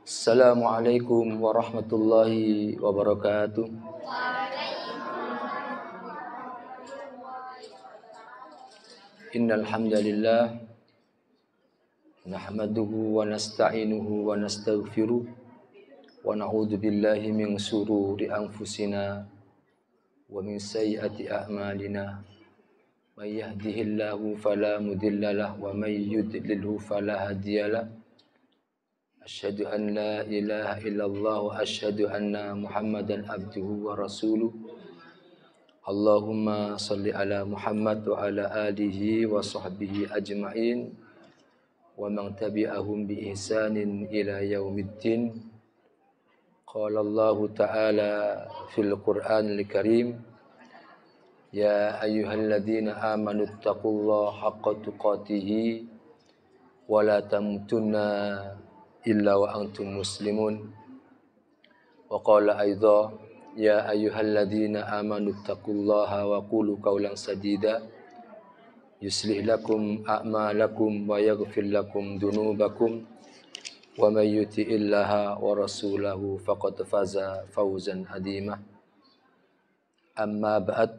Assalamualaikum warahmatullahi wabarakatuh. Innal hamdalillah nahmaduhu wa nasta'inuhu wa nastaghfiruh wa na'udzu billahi min shururi anfusina wa min sayyiati a'malina. May yahdihillahu fala mudhillalah wa may yudlilhu fala hadiyalah. Asyhadu an la ilaha illallah wa asyhadu anna Muhammadan abduhu wa rasuluh. Allahumma salli ala Muhammad wa ala alihi wa sahbihi ajma'in wa man tabi'ahum bi ihsanin ila yaumiddin. Qala Allah ta'ala fil Qur'anil Karim, ya ayyuhalladzina amanu taqullaha haqqa tuqatih wa la tamutunna illa wa antum muslimun. Wa qala aidha, ya ayyuhalladzina amanu taqullaha wa qulu qawlan sadida yuslih lakum a'malakum wa yaghfir lakum dhunubakum wa may yuti'illaha wa rasulahu faqad faza fawzan 'azima. Amma ba'd.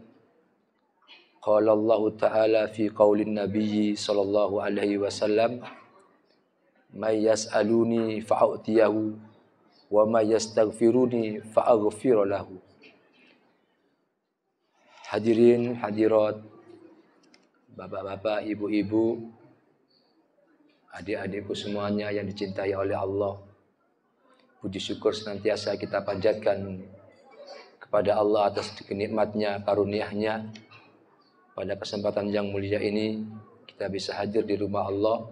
Qala Allah ta'ala fi qaulin nabiyyi sallallahu alaihi wasallam, may yas'aluni fa'utiyahu wa may yastaghfiruni fa'aghfir lahu. Hadirin hadirat, bapak-bapak, ibu-ibu, adik-adikku semuanya yang dicintai oleh Allah, puji syukur senantiasa kita panjatkan kepada Allah atas kenikmatnya, karunia-Nya. Pada kesempatan yang mulia ini kita bisa hadir di rumah Allah,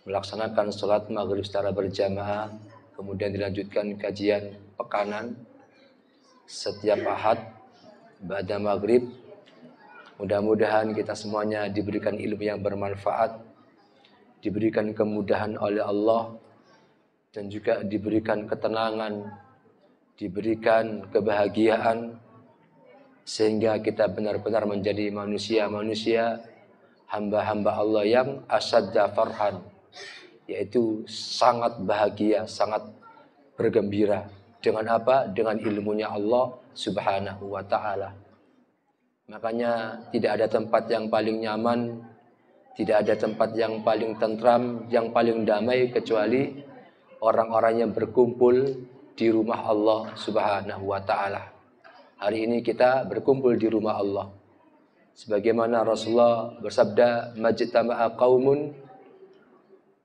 melaksanakan sholat maghrib secara berjamaah, kemudian dilanjutkan kajian pekanan setiap Ahad ba'da maghrib. Mudah-mudahan kita semuanya diberikan ilmu yang bermanfaat, diberikan kemudahan oleh Allah, dan juga diberikan ketenangan, diberikan kebahagiaan, sehingga kita benar-benar menjadi manusia-manusia, hamba-hamba Allah yang asyadda farhan, yaitu sangat bahagia, sangat bergembira. Dengan apa? Dengan ilmunya Allah subhanahu wa ta'ala. Makanya tidak ada tempat yang paling nyaman, tidak ada tempat yang paling tentram, yang paling damai kecuali orang-orang yang berkumpul di rumah Allah subhanahu wa ta'ala. Hari ini kita berkumpul di rumah Allah. Sebagaimana Rasulullah bersabda, majtama'a qaumun,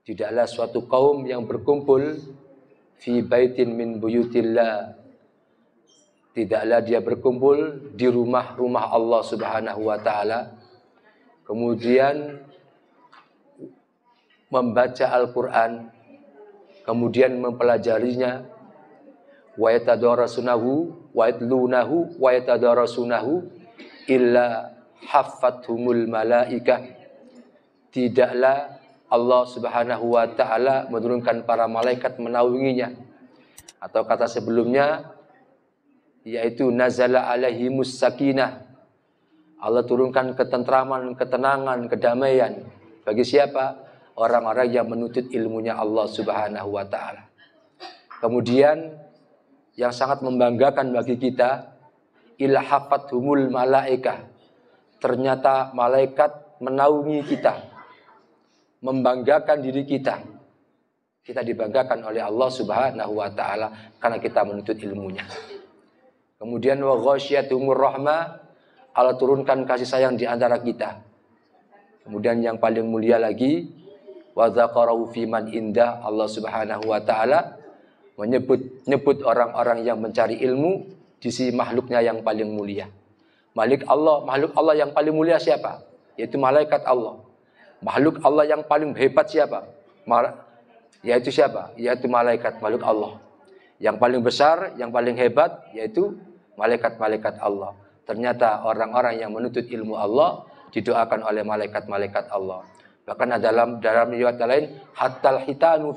tidaklah suatu kaum yang berkumpul fi baitin min buyutillah, tidaklah dia berkumpul di rumah-rumah Allah subhanahu wa ta'ala, kemudian membaca Al-Quran, kemudian mempelajarinya, wa yatadarasunahu wa yatlunahu wa yatadarasunahu illa haffathumul malaikah. Tidaklah Allah subhanahu wa ta'ala menurunkan para malaikat menaunginya. Atau kata sebelumnya, yaitu nazala alaihimus sakinah, Allah turunkan ketentraman, ketenangan, kedamaian. Bagi siapa? Orang-orang yang menuntut ilmunya Allah subhanahu wa ta'ala. Kemudian yang sangat membanggakan bagi kita, ilhafathumul malaikah, ternyata malaikat menaungi kita, membanggakan diri kita. Kita dibanggakan oleh Allah subhanahu wa ta'ala karena kita menuntut ilmunya. Kemudian wa ghasyiyatuhumur rahmah, Allah turunkan kasih sayang di antara kita. Kemudian yang paling mulia lagi, wa dzakarahu fiman indah, Allah subhanahu wa ta'ala menyebut orang-orang yang mencari ilmu di sisi makhluknya yang paling mulia. Makhluk Allah yang paling mulia siapa? Yaitu malaikat Allah. Makhluk Allah yang paling hebat siapa? Yaitu siapa? Yaitu malaikat, makhluk Allah. Yang paling besar, yang paling hebat yaitu malaikat-malaikat Allah. Ternyata orang-orang yang menuntut ilmu Allah didoakan oleh malaikat-malaikat Allah. Bahkan dalam riwayat lain, hatal hitanu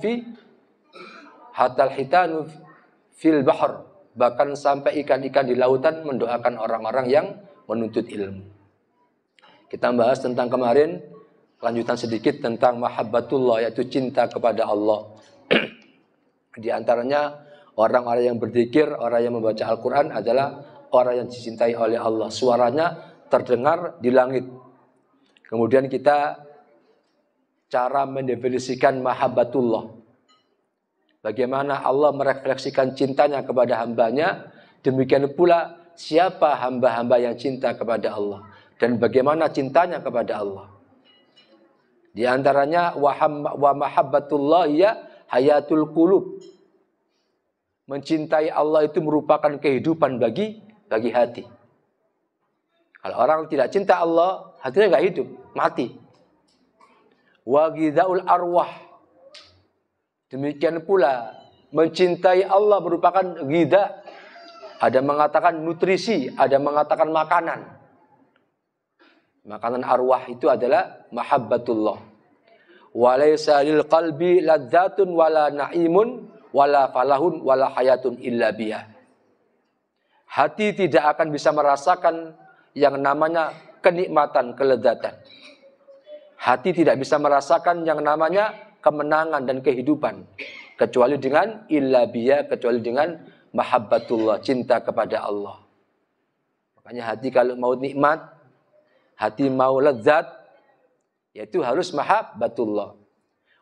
fil bahr, bahkan sampai ikan-ikan di lautan mendoakan orang-orang yang menuntut ilmu. Kita bahas tentang kemarin, lanjutan sedikit tentang mahabbatullah, yaitu cinta kepada Allah. Di antaranya orang-orang yang berzikir, orang yang membaca Al-Quran adalah orang yang dicintai oleh Allah. Suaranya terdengar di langit. Kemudian kita cara mendefinisikan mahabbatullah. Bagaimana Allah merefleksikan cintanya kepada hambanya, demikian pula siapa hamba-hamba yang cinta kepada Allah. Dan bagaimana cintanya kepada Allah. Di antaranya wa mahabbatullah ya hayatul qulub. Mencintai Allah itu merupakan kehidupan bagi hati. Kalau orang tidak cinta Allah, hatinya nggak hidup, mati. Wa ghidaul arwah. Demikian pula mencintai Allah merupakan ghidha. Ada mengatakan nutrisi, ada mengatakan makanan. Makanan arwah itu adalah mahabbatullah. Walaysa lil qalbi ladzatun wala na'imun wala falahun wala hayatun illa biha. Hati tidak akan bisa merasakan yang namanya kenikmatan, kelezatan. Hati tidak bisa merasakan yang namanya kemenangan dan kehidupan kecuali dengan illa biha, kecuali dengan mahabbatullah, cinta kepada Allah. Makanya hati kalau mau nikmat, hati mau lezat, yaitu harus mahabbatullah.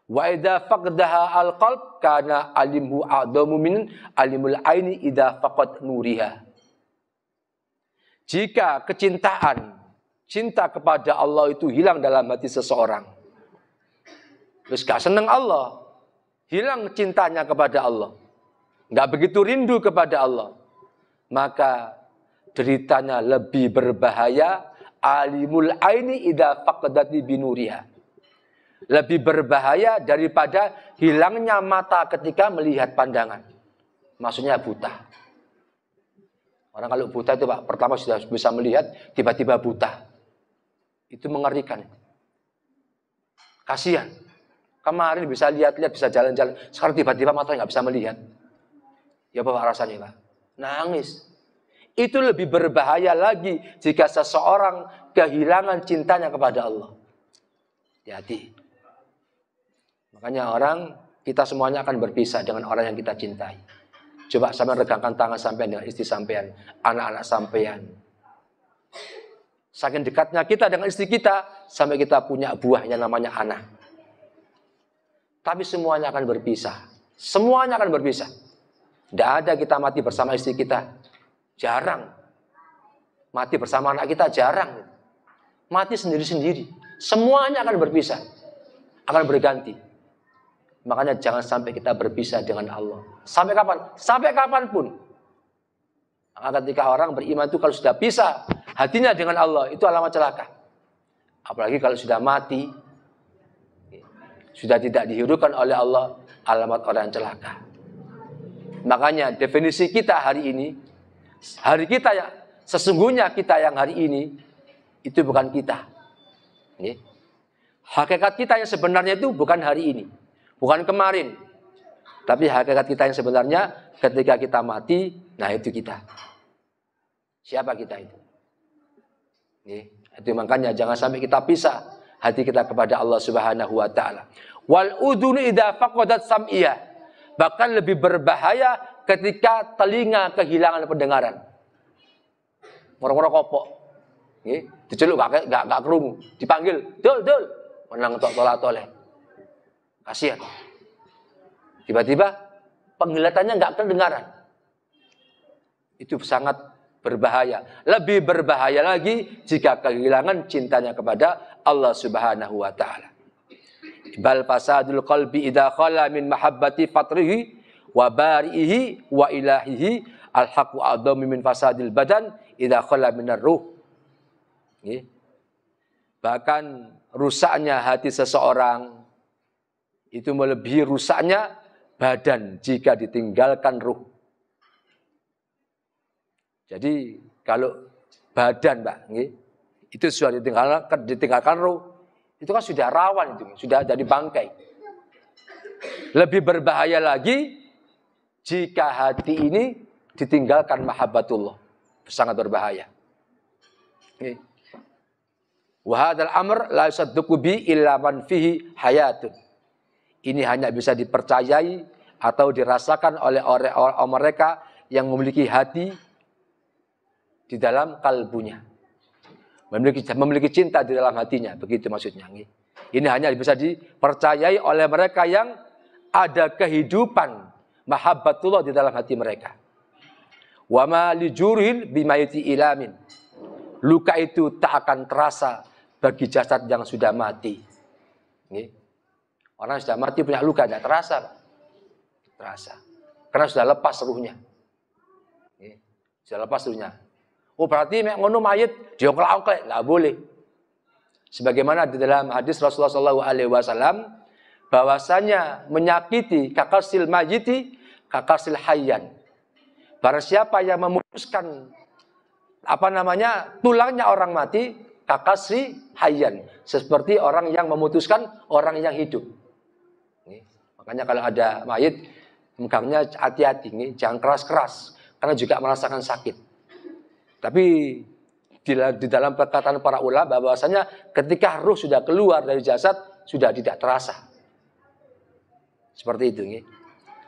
Wa idza faqdaha al-qalb kana alimhu a'damu min alimul aini idza faqad nuriha. Jika kecintaan, cinta kepada Allah itu hilang dalam hati seseorang, terus gak senang Allah, hilang cintanya kepada Allah, gak begitu rindu kepada Allah, maka deritanya lebih berbahaya. Alimul aini idza faqadati binuriha. Lebih berbahaya daripada hilangnya mata ketika melihat pandangan. Maksudnya buta. Orang kalau buta itu Pak, pertama sudah bisa melihat, tiba-tiba buta. Itu mengerikan. Kasihan. Kemarin bisa lihat-lihat, bisa jalan-jalan. Sekarang tiba-tiba matanya nggak bisa melihat. Ya Bapak rasanya Pak. Nangis. Itu lebih berbahaya lagi jika seseorang kehilangan cintanya kepada Allah. Hati-hati. Makanya kita semuanya akan berpisah dengan orang yang kita cintai. Coba sampai regangkan tangan sampean dengan istri sampean, anak-anak sampean. Saking dekatnya kita dengan istri kita, sampai kita punya buah yang namanya anak. Tapi semuanya akan berpisah. Semuanya akan berpisah. Tidak ada kita mati bersama istri kita. Jarang. Mati bersama anak kita jarang. Mati sendiri-sendiri. Semuanya akan berpisah. Akan berganti. Makanya jangan sampai kita berpisah dengan Allah. Sampai kapan? Sampai kapanpun. Maka ketika orang beriman itu kalau sudah pisah hatinya dengan Allah, itu alamat celaka. Apalagi kalau sudah mati, sudah tidak dihidupkan oleh Allah, alamat orang yang celaka. Makanya definisi kita hari ini, hari kita yang sesungguhnya kita yang hari ini itu bukan kita. Hakikat kita yang sebenarnya itu bukan hari ini, bukan kemarin. Tapi hakikat kita yang sebenarnya ketika kita mati, nah itu kita. Siapa kita itu? Itu makanya jangan sampai kita pisah hati kita kepada Allah Subhanahu wa taala. Wal udhunu idza faqadat sam'iyah. Bahkan lebih berbahaya ketika telinga kehilangan pendengaran. Moro-moro kopok. Nggih, diceluk gak krungu, dipanggil, "Dul, dul." Menang tok tolak-toleh. Kasihan. Tiba-tiba penglihatannya enggak kedengaran. Itu sangat berbahaya. Lebih berbahaya lagi jika kehilangan cintanya kepada Allah Subhanahu wa taala. Bal fasadul qalbi idza khala min mahabbati fatrihi wa barihi wa ilahihi al-haqqu a'dhamu min fasadil badan idza khala minar ruh. Bahkan rusaknya hati seseorang itu melebihi rusaknya badan jika ditinggalkan ruh. Jadi kalau badan, Pak, itu sudah ditinggalkan ruh, itu kan sudah rawan, itu sudah jadi bangkai. Lebih berbahaya lagi jika hati ini ditinggalkan mahabbatullah, sangat berbahaya. Wa hadzal amr la yusaddiqu bi illa man fihi hayatun. Ini hanya bisa dipercayai atau dirasakan oleh orang mereka yang memiliki hati di dalam kalbunya. Memiliki cinta di dalam hatinya, begitu maksudnya. Ini hanya bisa dipercayai oleh mereka yang ada kehidupan mahabbatullah di dalam hati mereka. Wa ma lijurhin bimaiti ilamin. Luka itu tak akan terasa bagi jasad yang sudah mati. Orang yang sudah mati punya luka tidak terasa. Terasa. Karena sudah lepas ruhnya. Sudah lepas ruhnya. Oh berarti mek ngono mayit diongklek-ongklek, enggak boleh. Sebagaimana di dalam hadis Rasulullah SAW bahwasanya menyakiti kakasil mayiti kakasil hayyan. Barang siapa yang memutuskan tulangnya orang mati kakasri hayyan, seperti orang yang memutuskan orang yang hidup. Makanya kalau ada mayit megangnya hati-hati, jangan keras-keras karena juga merasakan sakit. Tapi di dalam perkataan para ulama bahwasanya ketika ruh sudah keluar dari jasad sudah tidak terasa. Seperti itu.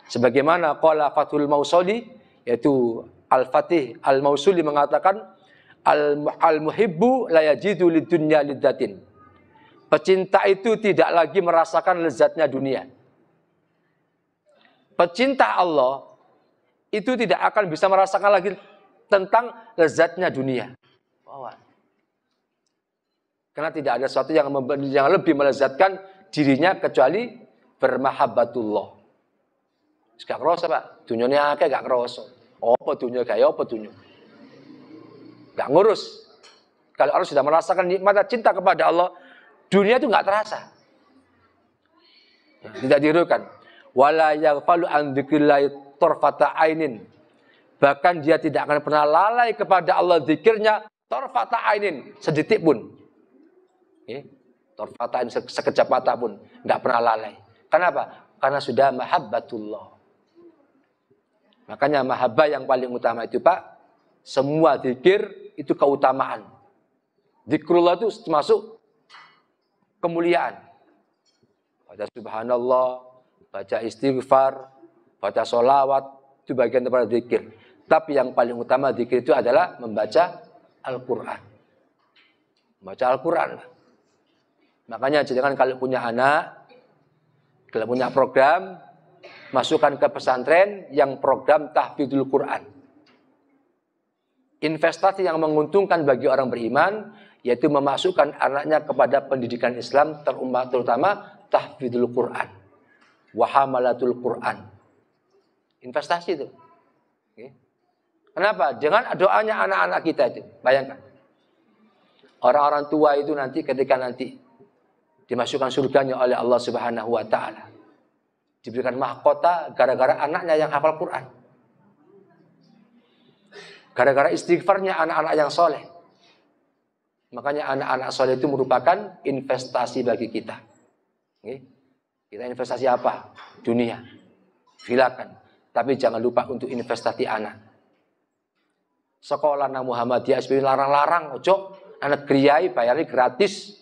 Sebagaimana qala Fathul Mausuli, yaitu Al-Fatih Al-Mausuli mengatakan al-muhibbu la yajidu lidunya liddatin. Pecinta itu tidak lagi merasakan lezatnya dunia. Pecinta Allah itu tidak akan bisa merasakan lagi tentang lezatnya dunia. Karena tidak ada sesuatu yang lebih melezatkan dirinya kecuali bermahabbatullah. Gak kerasa Pak, dunyanya akeh gak kerasa. Apa dunya gaya apa dunya? Gak ngurus. Kalau orang sudah merasakan nikmat cinta kepada Allah, dunia itu gak terasa. Tidak dirukan. Wala yaghfalu an dzikrillah tarfata ainin. Bahkan dia tidak akan pernah lalai kepada Allah zikirnya tarfata ainin, sedetik pun. Tarfata ainin, sekejap mata pun enggak pernah lalai. Kenapa? Karena sudah mahabbatullah. Makanya mahabbah yang paling utama itu Pak, semua zikir itu keutamaan. Zikrullah itu termasuk kemuliaan. Baca subhanallah, baca istighfar, baca sholawat, itu bagian daripada zikir. Tapi yang paling utama zikir itu adalah membaca Al-Quran. Membaca Al-Quran. Makanya jangan kalau punya anak, kalau punya program, masukkan ke pesantren yang program tahfidzul Quran. Investasi yang menguntungkan bagi orang beriman, yaitu memasukkan anaknya kepada pendidikan Islam, terutama tahfidzul Quran. Wahamalatul Quran. Investasi itu. Kenapa? Dengan doanya anak-anak kita itu. Bayangkan. Orang-orang tua itu nanti ketika nanti dimasukkan surganya oleh Allah Subhanahu wa taala. Diberikan mahkota gara-gara anaknya yang hafal Quran. Gara-gara istighfarnya anak-anak yang soleh. Makanya anak-anak soleh itu merupakan investasi bagi kita. Kita investasi apa? Dunia. Silakan. Tapi jangan lupa untuk investasi anak. Sekolah nang Muhammadiyah SPI larang-larang, ojo anak kriai bayarnya gratis.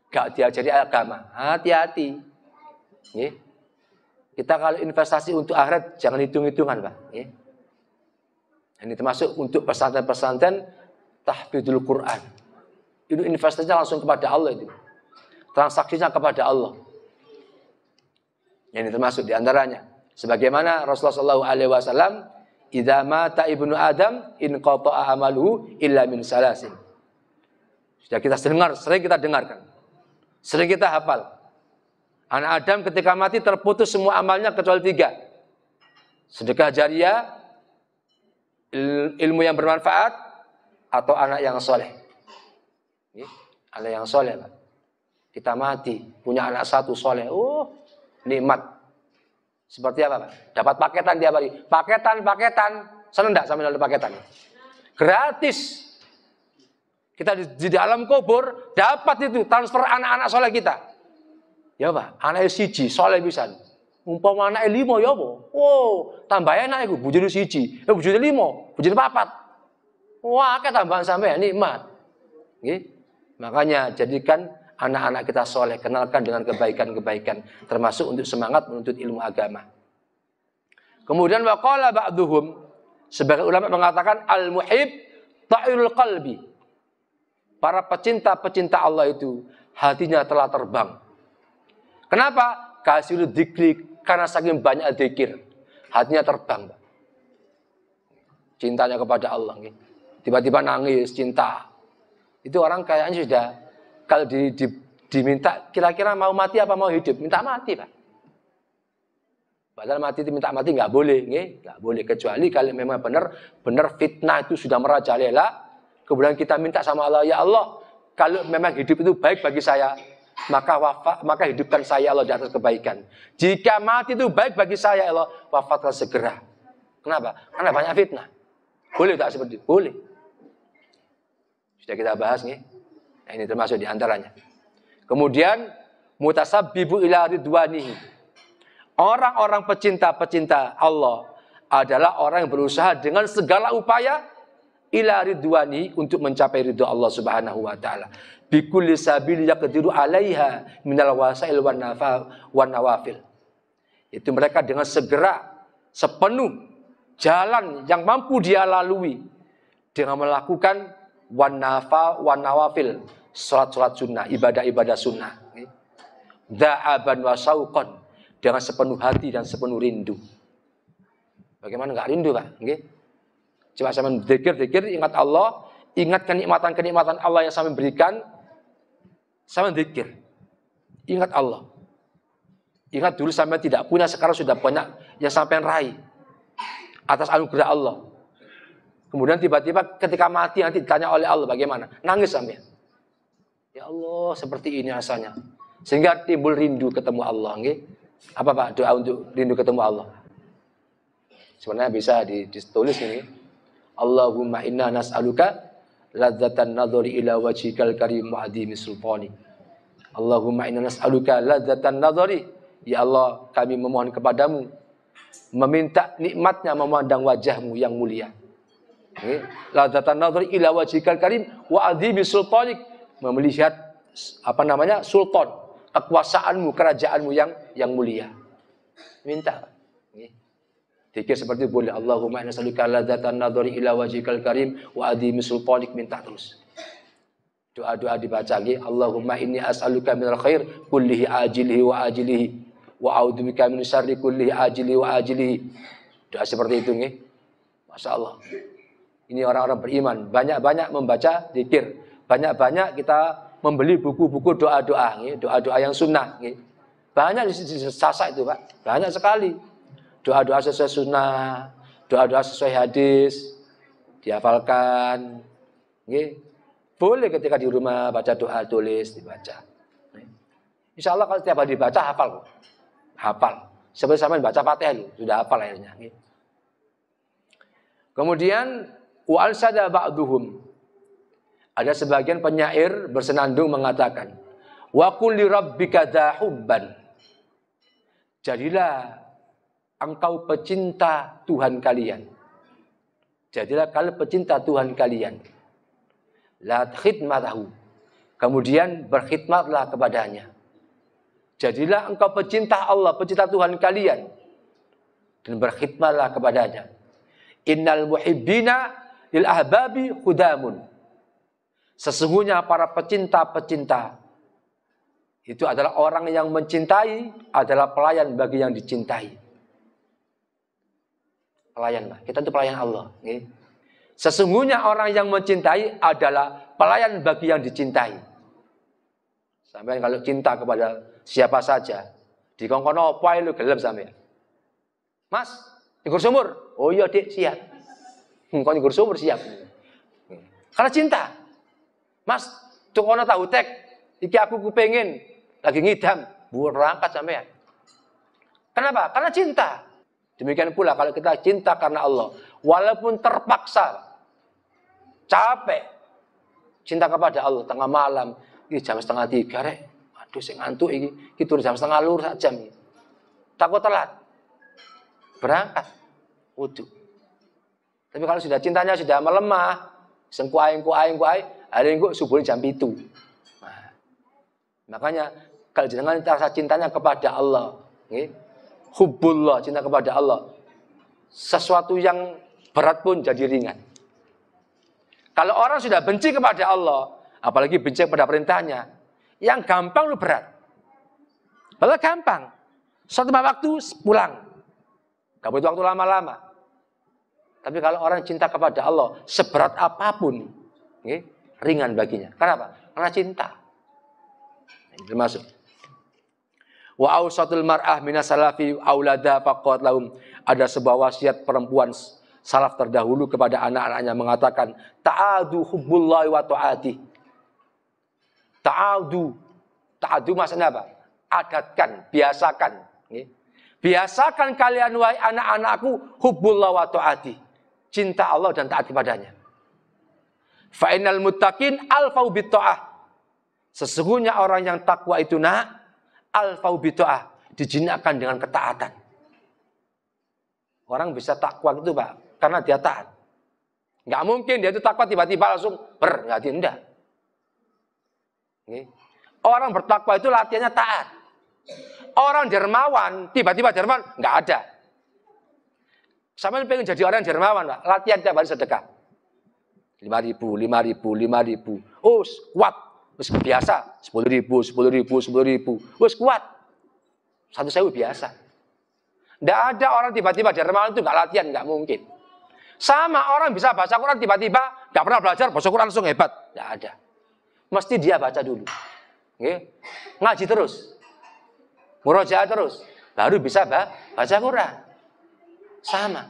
Gak diajari agama. Hati-hati. Kita kalau investasi untuk akhirat jangan hitung-hitungan, Pak. Ini termasuk untuk pesantren-pesantren tahfidzul Quran. Itu investasinya langsung kepada Allah itu. Transaksinya kepada Allah. Ini termasuk diantaranya. Sebagaimana Rasulullah SAW, idza mata ibnu Adam inqata'a amaluhu illa min salasin. Sudah kita dengar, sering kita dengarkan. Sering kita hafal. Anak Adam ketika mati terputus semua amalnya kecuali 3. Sedekah jariah, ilmu yang bermanfaat, atau anak yang soleh. Anak yang soleh, Pak. Kita mati, punya anak 1 soleh. Nikmat. Seperti apa, Pak? Dapat paketan tiap hari. Paketan. Senang enggak sama dalam paketan? Gratis. Kita di dalam kubur dapat itu transfer anak-anak soleh kita. Ya Pak, anak siji soleh bisa. Umpama anak 5 ya apa? Tambah enak iku, bojone siji. Bojone 5, bojone 4. Wah, akeh tambahan sampean nikmat. Nggih. Makanya jadikan anak-anak kita soleh, kenalkan dengan kebaikan-kebaikan, termasuk untuk semangat menuntut ilmu agama. Kemudian waqala ba'duhum, sebagai ulama mengatakan al-muhib ta'irul qalbi. Para pecinta-pecinta Allah itu hatinya telah terbang. Kenapa? Kasirul dzikri, karena saking banyak zikir, hatinya terbang. Cintanya kepada Allah. Tiba-tiba nangis, cinta. Itu orang kayaknya sudah, kalau diminta, kira-kira mau mati apa mau hidup? Minta mati, Pak. Padahal mati itu minta mati nggak boleh, nggak boleh, kecuali kalau memang benar fitnah itu sudah merajalela, kemudian kita minta sama Allah, ya Allah, kalau memang hidup itu baik bagi saya, maka hidupkan saya Allah di atas kebaikan. Jika mati itu baik bagi saya Allah, wafatkan segera. Kenapa? Karena banyak fitnah. Boleh tak seperti itu? Boleh. Sudah kita bahas nih. Nah, ini termasuk diantaranya. Kemudian mutasabbibu ila ridwanihi. Orang-orang pecinta-pecinta Allah adalah orang yang berusaha dengan segala upaya ila ridwani, untuk mencapai ridho Allah Subhanahu wa taala. Bi kulli sabil yaqdiru 'alaiha minal wasail wan nawafil. Itu mereka dengan segera sepenuh jalan yang mampu dia lalui dengan melakukan wan nawafil, salat-salat sunnah, ibadah-ibadah sunnah. Da'aban wa sauqan, dengan sepenuh hati dan sepenuh rindu. Bagaimana enggak rindu, Pak? Nggih. Coba sampean zikir, ingat Allah, ingat kenikmatan-kenikmatan Allah yang sampean berikan. Sampean zikir. Ingat Allah. Ingat dulu sampean tidak punya, sekarang sudah banyak yang sampean raih atas anugerah Allah. Kemudian tiba-tiba ketika mati nanti ditanya oleh Allah bagaimana? Nangis sampean. Ya Allah, seperti ini rasanya. Sehingga timbul rindu ketemu Allah, nggih. Apa Pak doa untuk rindu ketemu Allah? Sebenarnya bisa ditulis ini. Allahumma inna nas'aluka ladzatan nadhari ila wajhikal karim wa adhimi sultani. Allahumma inna nas'aluka ladzatan nadhari. Ya Allah, kami memohon kepadamu, meminta nikmatnya memandang wajahmu yang mulia. Ladzatan nadhari ila wajhikal karim wa adhimi sultani. Melihat sultan, kekuasaanmu, kerajaanmu yang mulia. Minta. Zikir seperti itu boleh. Allahumma inna nas'aluka ladzatan nadhari ila wajhikal karim wa adhimi sultanik, minta terus. Doa-doa dibaca lagi. Allahumma inni as'aluka minal khair kullihi ajilihi wa ajilihi wa a'udzubika min syarri kullihi ajilihi wa ajilihi. Doa seperti itu nggih. Masya Allah. Ini orang-orang beriman, banyak-banyak membaca zikir. Banyak-banyak kita membeli buku-buku doa-doa, doa-doa yang sunnah. Banyak di sasak itu, Pak. Banyak sekali. Doa-doa sesuai sunnah, doa-doa sesuai hadis, dihafalkan. Boleh ketika di rumah baca doa, tulis, dibaca. Insya Allah kalau setiap hari dibaca, hafal. Hafal. Seperti sampai baca Fatihah, sudah hafal akhirnya. Kemudian, wa'al-sada ba'duhum. Ada sebagian penyair bersenandung mengatakan, wa kulli rabbika dzahubban. Jadilah engkau pecinta Tuhan kalian. Jadilah kalian pecinta Tuhan kalian. La khidmatahu. Kemudian berkhidmatlah kepadanya. Jadilah engkau pecinta Allah, pecinta Tuhan kalian, dan berkhidmatlah kepadanya. Innal muhibbina lil ahbabi khudamun. Sesungguhnya para pecinta-pecinta itu adalah orang yang mencintai, adalah pelayan bagi yang dicintai. Pelayan, Pak. Kita itu pelayan Allah. Sesungguhnya orang yang mencintai adalah pelayan bagi yang dicintai. Sampai kalau cinta kepada siapa saja, dikongkon apa lu gelem sampean. Mas, nyukur sumur. Oh iya, Dik, siap. Kok nyukur sumur siap. Karena cinta. Mas, tukono tahu tek. Iki aku kepengin lagi ngidam, berangkat sampean. Kenapa? Karena cinta. Demikian pula kalau kita cinta karena Allah, walaupun terpaksa, capek, cinta kepada Allah tengah malam, ini jam 2:30 rek. Aduh, saya ngantuk ini. Kita jam 2:30 sak jam. Takut telat. Berangkat. Wudu. Tapi kalau sudah cintanya sudah melemah, sengkuai, hari minggu subuh jam 7. Nah, makanya kalau jangan rasa cintanya kepada Allah, hubbullah, cinta kepada Allah, sesuatu yang berat pun jadi ringan. Kalau orang sudah benci kepada Allah, apalagi benci kepada perintahnya, yang gampang lu berat. Padahal gampang. Suatu waktu pulang. Gak butuh waktu lama-lama. Tapi kalau orang cinta kepada Allah, seberat apapun, ringan baginya. Kenapa? Karena cinta. Ini termasuk. Wa awsatul mar'ah minas salafi aulada faqat lahum. Ada sebuah wasiat perempuan salaf terdahulu kepada anak-anaknya mengatakan, ta'adu hubbullahi wa ta'ati. Ta'adu maksudnya apa? Adatkan, biasakan. Biasakan kalian wahai anak-anakku hubbullahi wa ta'ati. Cinta Allah dan taat kepadanya. Fa innal muttaqin alfau bitta'ah. Sesungguhnya orang yang takwa itu alfau bitta'ah, dijinakkan dengan ketaatan. Orang bisa takwa itu Pak, karena dia taat. Nggak mungkin dia itu takwa tiba-tiba langsung enggak. Orang bertakwa itu latihannya taat. Orang dermawan, tiba-tiba dermawan, nggak ada. Sama pengen jadi orang dermawan, Pak. Latihan tiap hari sedekah. 5.000. Oh, kuat. Terus biasa. 10.000. Wes kuat. 1.000 biasa. Nggak ada orang tiba-tiba dermawan itu nggak latihan, nggak mungkin. Sama orang bisa baca Quran tiba-tiba nggak pernah belajar baca Quran langsung hebat, nggak ada. Mesti dia baca dulu, ngaji terus, murojaah terus, baru bisa baca Quran. Sama.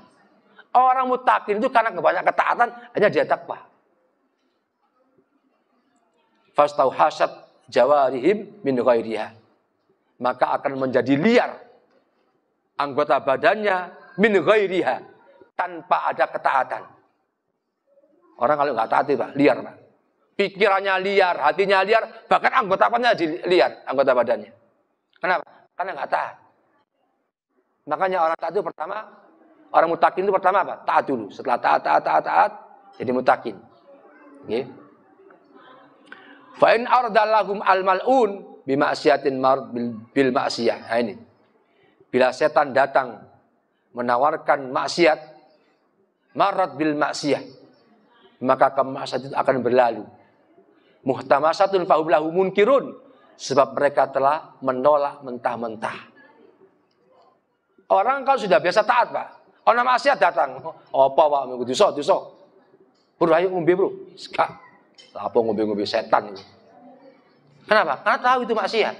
Orang muttaqin itu karena kebanyakan ketaatan hanya dia takwa. Fastauhasat jawarihim min ghairiha. Maka akan menjadi liar anggota badannya min ghairiha, tanpa ada ketaatan. Orang kalau nggak taat Pak, liar Pak. Pikirannya liar, hatinya liar, bahkan anggota badannya jadi liar, anggota badannya. Kenapa? Karena nggak taat. Makanya orang taat itu pertama, orang muttaqin itu pertama apa? Taat dulu. Setelah taat, jadi muttaqin. Fa in ardalahum al-mal'un bima'siyatin bil ma'siyah. Nah ini. Bila setan datang menawarkan maksiat, marat bil maksiyah, maka kemaksiatan itu akan berlalu. Muhtamasatun fahum lahu munkirun, sebab mereka telah menolak mentah-mentah. Orang kalau sudah biasa taat Pak, orang maksiat datang, apa Pak minggu dosa. Bro ayo ngombe bro, sekak. Apa ngombe setan itu? Kenapa? Karena tahu itu maksiat.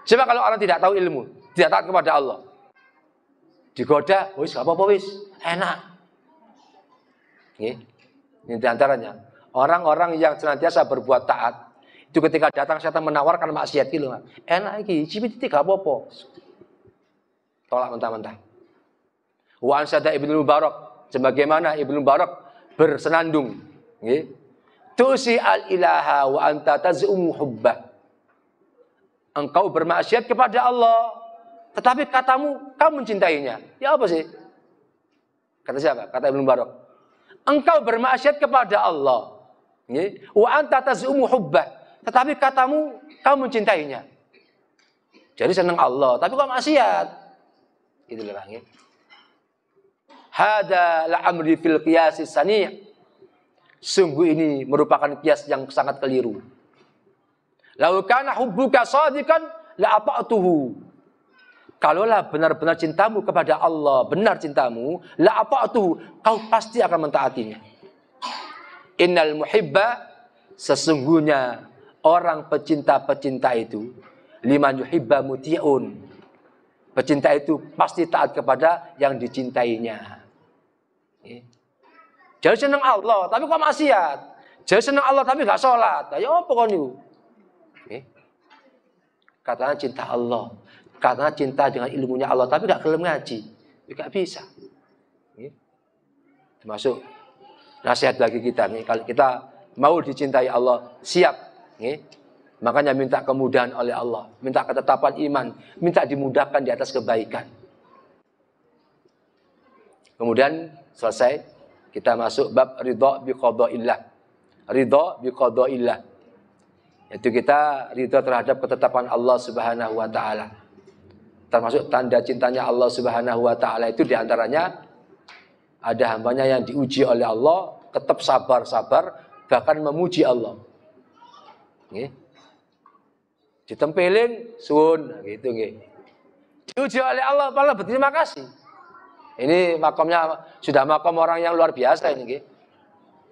Coba kalau orang tidak tahu ilmu, tidak taat kepada Allah, digoda, wis gak apa-apa wis, enak. Ini diantaranya orang-orang yang senantiasa berbuat taat, itu ketika datang setan menawarkan maksiat gitu, enak iki, cipit gak apa-apa, tolak mentah-mentah. Wa ansada Ibnu Mubarak, sebagaimana Ibnu Mubarak bersenandung, tusi al-ilaha wa anta taz'um hubbah. Engkau bermaksiat kepada Allah, tetapi katamu kamu mencintainya. Ya apa sih? Kata siapa? Kata Ibnu Mubarak. Engkau bermaksiat kepada Allah, wa anta taz'um hubbah, tetapi katamu kamu mencintainya. Jadi senang Allah, tapi kok maksiat. Itu loh Bang. Hada la amri fil qiyas sani'. Sungguh ini merupakan kias yang sangat keliru. Lau kana hubbuka shadiqan la ata'tuhu. Kalaulah benar-benar cintamu kepada Allah, benar cintamu, la ata'tuhu, kau pasti akan mentaatinya. Innal muhibba, sesungguhnya orang pecinta-pecinta itu, liman yuhibba muti'un. Pecinta itu pasti taat kepada yang dicintainya. Jadi senang Allah, tapi kok maksiat. Jadi senang Allah tapi gak sholat. Ayo apa kon niku? Katanya cinta Allah, katanya cinta dengan ilmunya Allah, tapi gak gelem ngaji, gak bisa. Termasuk nasihat bagi kita nih, kalau kita mau dicintai Allah, siap. Makanya minta kemudahan oleh Allah, minta ketetapan iman, minta dimudahkan di atas kebaikan. Kemudian selesai, kita masuk bab ridha bi qadaillah. Ridha bi qadaillah. Yaitu kita ridha terhadap ketetapan Allah Subhanahu wa taala. Termasuk tanda cintanya Allah Subhanahu wa taala itu diantaranya ada hambanya yang diuji oleh Allah tetap sabar-sabar bahkan memuji Allah. Nggih. Ditempelin suwun gitu nggih. Diuji oleh Allah malah berterima kasih. Ini makamnya sudah makam orang yang luar biasa ini nggih.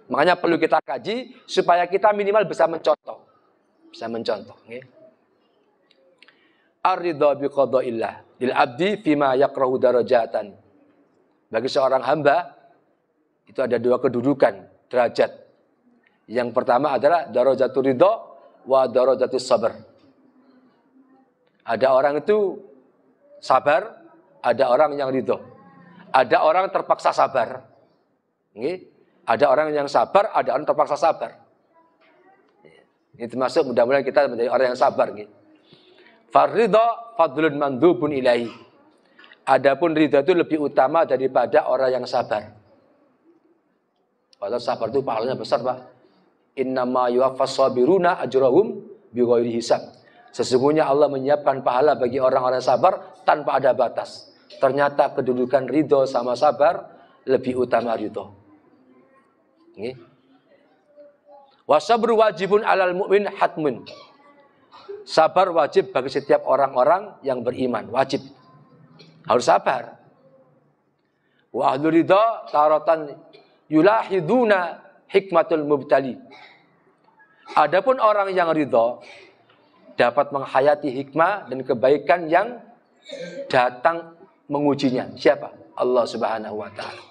Makanya perlu kita kaji supaya kita minimal bisa mencontoh. Bisa mencontoh nggih. Ar-ridha bi qadaillah lil abdi fima yakrahu darajatan. Bagi seorang hamba itu ada dua kedudukan, derajat. Yang pertama adalah darajatul ridha wa darajatus sabr. Ada orang itu sabar, ada orang yang ridha. Ada orang terpaksa sabar. Nggih. Ada orang yang sabar, ada orang terpaksa sabar. Ini termasuk mudah-mudahan kita menjadi orang yang sabar nggih. Faridha fadlun mandubun ilahi. Adapun ridha itu lebih utama daripada orang yang sabar. Padahal sabar itu pahalanya besar, Pak. Innama yuwaffas sabiruna ajrahum bighairi hisab. Sesungguhnya Allah menyiapkan pahala bagi orang-orang sabar tanpa ada batas. Ternyata kedudukan ridha sama sabar lebih utama ridha. Nggih. Wasabru wajibun alal mu'min hatmun. Sabar wajib bagi setiap orang-orang yang beriman, wajib. Harus sabar. Wa ahlu ridha taratan yulahiduna hikmatul mubtali. Adapun orang yang ridha dapat menghayati hikmah dan kebaikan yang datang mengujinya. Siapa? Allah Subhanahu wa taala.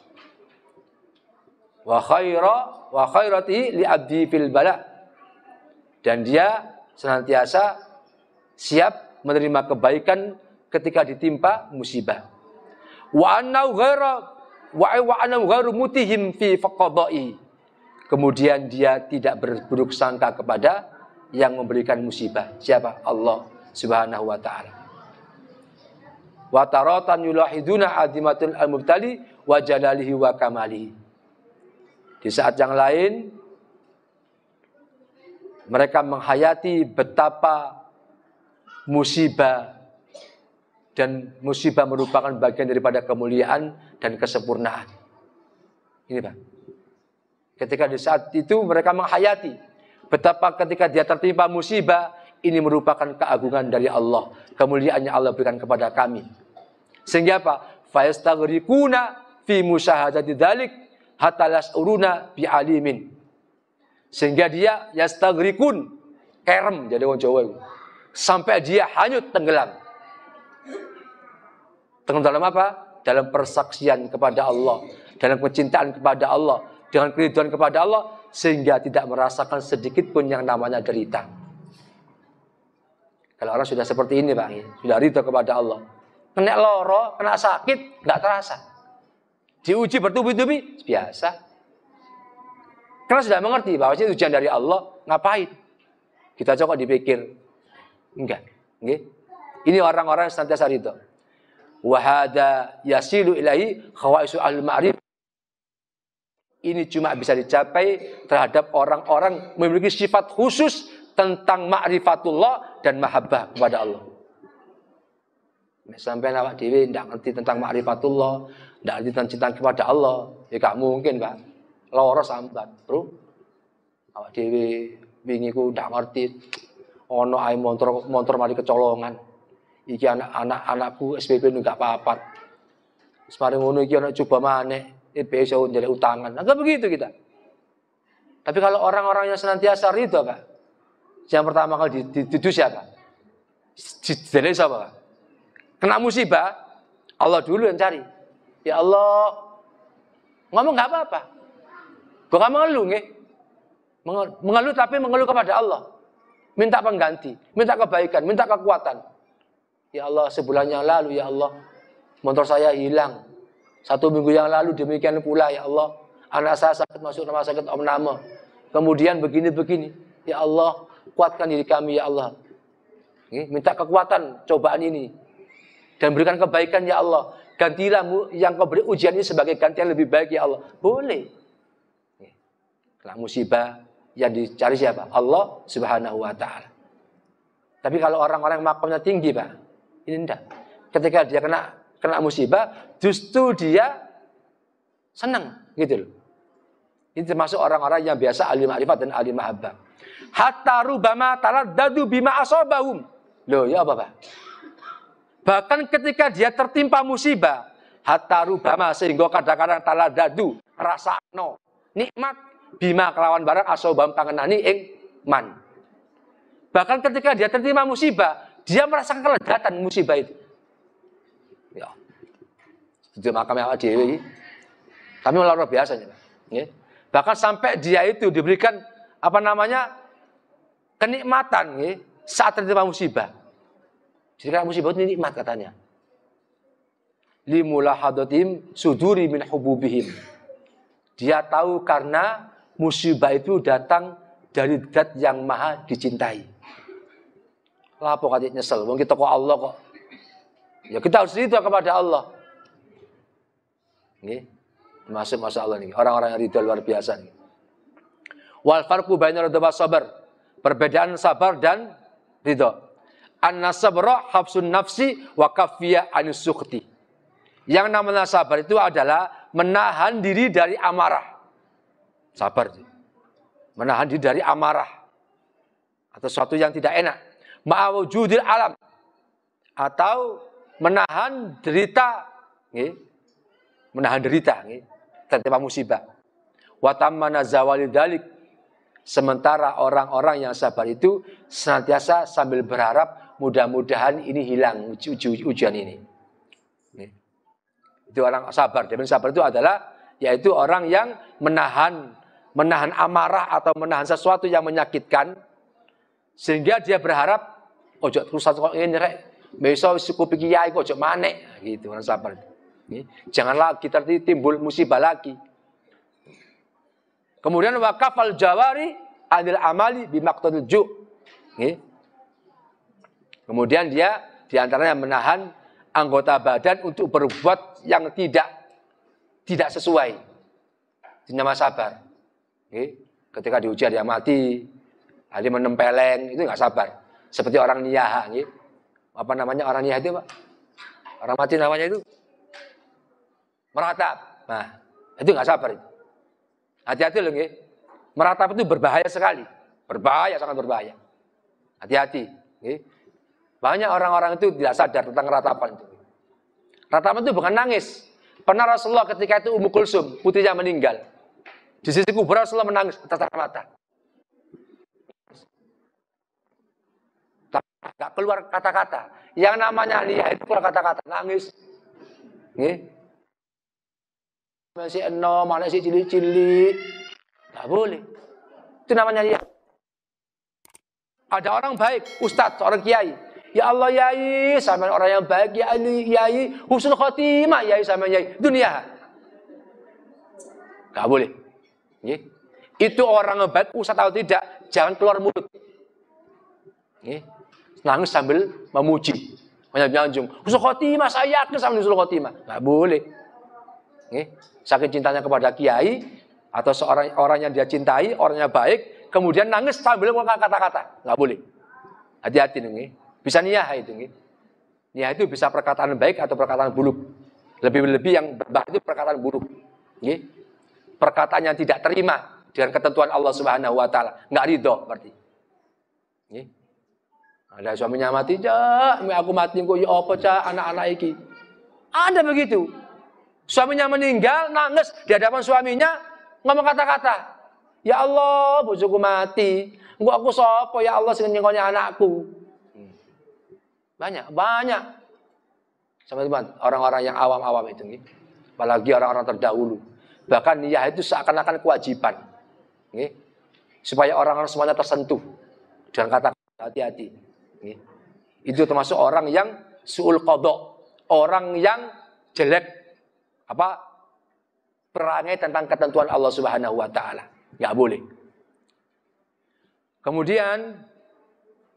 Wa khairati li abdi fil bala. Dan dia senantiasa siap menerima kebaikan ketika ditimpa musibah. Wa annahu ghairu mutihim fi faqada'i. Kemudian dia tidak berburuk sangka kepada yang memberikan musibah. Siapa? Allah Subhanahu wa taala. Wa taratan yulahiduna azimatul al-mubtali wa jalalihi wa kamalihi. Di saat yang lain mereka menghayati betapa musibah dan musibah merupakan bagian daripada kemuliaan dan kesempurnaan. Ini Pak. Ketika di saat itu mereka menghayati betapa ketika dia tertimpa musibah, ini merupakan keagungan dari Allah, kemuliaannya Allah berikan kepada kami. Sehingga apa? Fayastaghriquna fi musyahadati dzalik hatta lasuruna bi alimin. Sehingga dia yastaghriqun, kerem jadi wong Jawa itu. Sampai dia hanyut tenggelam. Tenggelam dalam apa? Dalam persaksian kepada Allah, dalam kecintaan kepada Allah, dengan keridhaan kepada Allah, sehingga tidak merasakan sedikit pun yang namanya derita. Kalau orang sudah seperti ini Pak, sudah ridha kepada Allah, kena loro, kena sakit, nggak terasa. Diuji bertubi-tubi, biasa. Karena sudah mengerti bahwa itu ujian dari Allah, ngapain? Kita coba dipikir, enggak. Ini orang-orang yang senantiasa ridha. Wa hada yasilu ilahi khawaisu al-ma'rif. Ini cuma bisa dicapai terhadap orang-orang memiliki sifat khusus tentang ma'rifatullah dan mahabbah kepada Allah. Sampai awak dhewe ndak ngerti tentang ma'rifatullah, ndak ngerti tentang cinta kepada Allah, ya gak mungkin, Pak. Loro sambat, Bro. Awak dhewe wingi ku ndak ngerti ono ae montor mari kecolongan. Iki anak-anakku SPP nu gak papat. Wis mari ngono iki ana coba maneh, besok jadi utangan. Enggak begitu kita. Tapi kalau orang-orang yang senantiasa ridha, Pak. Yang pertama kali dituduh siapa? Jadi siapa, Pak? Kena musibah, Allah dulu yang cari. Ya Allah, ngomong nggak apa-apa. Bukan mengeluh, nggih. Mengeluh tapi mengeluh kepada Allah. Minta pengganti, minta kebaikan, minta kekuatan. Ya Allah, sebulan yang lalu, ya Allah, motor saya hilang. 1 minggu yang lalu demikian pula, ya Allah. Anak saya sakit masuk rumah sakit opname. Kemudian begini-begini. Ya Allah, kuatkan diri kami, ya Allah. Minta kekuatan cobaan ini. Dan berikan kebaikan, ya Allah. Gantilah yang kau beri ujian ini sebagai gantian lebih baik, ya Allah. Boleh. Kena musibah yang dicari siapa? Allah Subhanahu wa ta'ala. Tapi kalau orang-orang makamnya tinggi, Pak, ini enggak. ketika dia kena musibah, justru dia senang, gitu loh. Ini termasuk orang-orang yang biasa ahli ma'rifat dan ahli mahabbah. Hatta rubama taladdadu bima asabahum. Loh, ya apa, Pak? Bahkan ketika dia tertimpa musibah, hatta rubama, sehingga kadang-kadang taladdadu, rasakno nikmat bima kelawan barang asabahum pangenani ing man. Bahkan ketika dia tertimpa musibah, dia merasakan keledatan musibah itu. Ya. Itu makam yang dewi. Kami luar biasa, ya. Bahkan sampai dia itu diberikan kenikmatan, ya, saat tertimpa musibah. Jadi kalau musibah itu nikmat katanya. Limulahadatim suduri min hububihim. Dia tahu karena musibah itu datang dari zat yang maha dicintai. Lapo katanya nyesel, wong kita kok Allah kok. Ya kita harus ridho kepada Allah. Nggih. Masuk Masya Allah nih, orang-orang yang ridho luar biasa nih. Wal farqu baina ridha was sabar. Perbedaan sabar dan ridho. An-nasabra habsun nafsi wa kafiyya anis-sukhti. Yang namanya sabar itu adalah menahan diri dari amarah. Sabar. Menahan diri dari amarah atau sesuatu yang tidak enak. Ma'awujudil alam, atau menahan derita, menahan derita, tertimpa musibah. Watamana zawali dalik, sementara orang-orang yang sabar itu senantiasa sambil berharap mudah-mudahan ini hilang ujian ini. Itu orang sabar. Dan sabar itu adalah yaitu orang yang menahan amarah atau menahan sesuatu yang menyakitkan, sehingga dia berharap ojo terusan kok ngene rek, besok cukup kiai kok ojo manek, gitu orang sabar. Jangan lagi timbul musibah lagi. Kemudian wakafal jawari anil amali bimaqtadil ju'. Kemudian dia diantaranya menahan anggota badan untuk berbuat yang tidak sesuai. Itu nama sabar. Ketika diuji dia mati, dia menempeleng, itu nggak sabar. Seperti orang niyaha, apa namanya orang niyaha itu, Pak? Orang mati namanya itu meratap. Nah, itu nggak sabar itu. Hati-hati loh, meratap itu berbahaya sekali, sangat berbahaya. Hati-hati. Banyak orang-orang itu tidak sadar tentang ratapan itu. Ratapan itu bukan nangis. Pernah Rasulullah ketika itu Ummu Kulsum, putrinya meninggal. Di sisi kubur Rasulullah menangis tetap mata. Tak keluar kata-kata. Yang namanya niat itu keluar kata-kata, nangis. Masih enom, masih cilik-cilik. Enggak boleh. Itu namanya niat. Ada orang baik, ustadz, seorang kiai. Ya Allah yai, sama orang yang baik, yai, husnul khotimah, yai sama yai. Dunia. Enggak boleh. Itu orang yang baik, ustadz atau tidak, jangan keluar mulut. Nangis sambil memuji, menyanjung. Husnul khotimah, saya yakin sama husnul khotimah. Enggak boleh. Saking cintanya kepada kiai atau seorang orang yang dia cintai, orangnya baik, kemudian nangis sambil mengangkat kata-kata. Enggak boleh. Hati-hati nih. Bisa niyah itu. Niyah itu bisa perkataan baik atau perkataan buruk. Lebih-lebih yang berbahaya itu perkataan buruk. Perkataan yang tidak terima dengan ketentuan Allah Subhanahu wa taala, enggak ridho berarti. Ada suaminya mati, "Cak, aku mati kok ya apa, Cak, anak-anak iki." Ada begitu. Suaminya meninggal, nangis di hadapan suaminya, ngomong kata-kata. "Ya Allah, bojoku mati. Engko aku sapa ya Allah sing nyengkone anakku." Banyak. Teman-teman, orang-orang yang awam-awam itu, apalagi orang-orang terdahulu. Bahkan niyah itu seakan-akan kewajiban. Supaya orang-orang semuanya tersentuh dengan kata-kata hati-hati. Itu termasuk orang yang su'ul qadha, orang yang jelek perangai tentang ketentuan Allah Subhanahu wa taala. Enggak boleh. Kemudian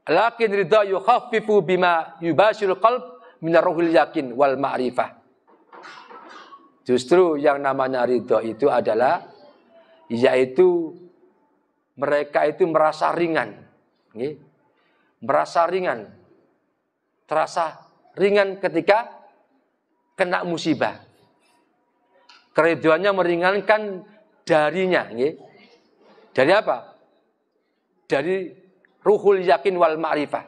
lakin ridha yukhaffifu bima yubashirul qalb min ar-ruhil yakin wal ma'rifah. Justru yang namanya ridha itu adalah yaitu mereka itu merasa ringan. Merasa ringan. Terasa ringan ketika kena musibah. Keridhoannya meringankan darinya. Dari apa? Dari ruhul yakin wal ma'rifah.